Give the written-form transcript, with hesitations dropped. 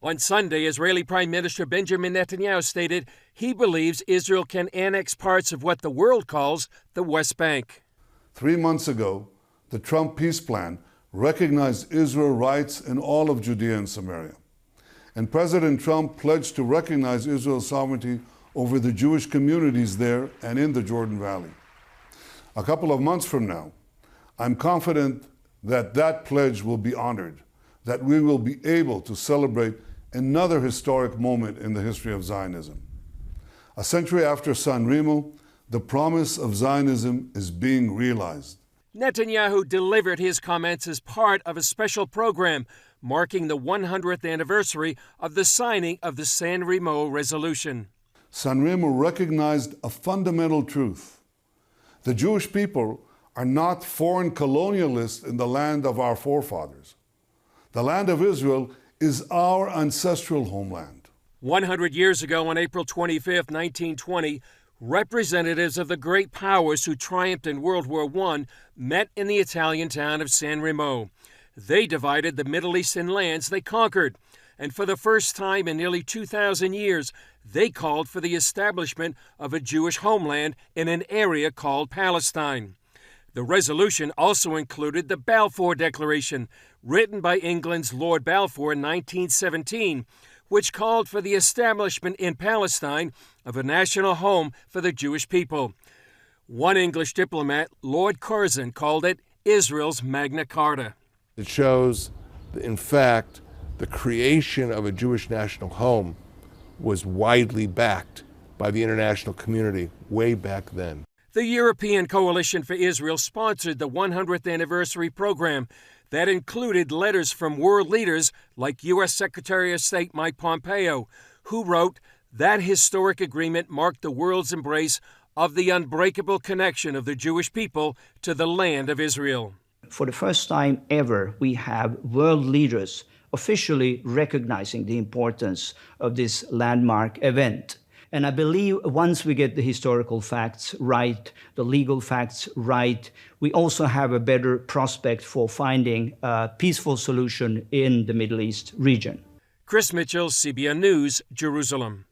On Sunday, Israeli Prime Minister Benjamin Netanyahu stated he believes Israel can annex parts of what the world calls the West Bank. 3 months ago, the Trump peace plan recognized Israel's rights in all of Judea and Samaria. And President Trump pledged to recognize Israel's sovereignty over the Jewish communities there and in the Jordan Valley. A couple of months from now, I'm confident that that pledge will be honored, that we will be able to celebrate another historic moment in the history of Zionism. A century after San Remo, the promise of Zionism is being realized. Netanyahu delivered his comments as part of a special program marking the 100th anniversary of the signing of the San Remo Resolution. San Remo recognized a fundamental truth. The Jewish people are not foreign colonialists in the land of our forefathers. The land of Israel is our ancestral homeland. 100 years ago, on April 25, 1920, representatives of the great powers who triumphed in World War I met in the Italian town of San Remo. They divided the Middle Eastern lands they conquered, and for the first time in nearly 2,000 years, they called for the establishment of a Jewish homeland in an area called Palestine. The resolution also included the Balfour Declaration, written by England's Lord Balfour in 1917, which called for the establishment in Palestine of a national home for the Jewish people. One English diplomat, Lord Curzon, called it Israel's Magna Carta. It shows that, in fact, the creation of a Jewish national home was widely backed by the international community way back then. The European Coalition for Israel sponsored the 100th anniversary program that included letters from world leaders like U.S. Secretary of State Mike Pompeo, who wrote that historic agreement marked the world's embrace of the unbreakable connection of the Jewish people to the land of Israel. For the first time ever, we have world leaders officially recognizing the importance of this landmark event. And I believe once we get the historical facts right, the legal facts right, we also have a better prospect for finding a peaceful solution in the Middle East region. Chris Mitchell, CBN News, Jerusalem.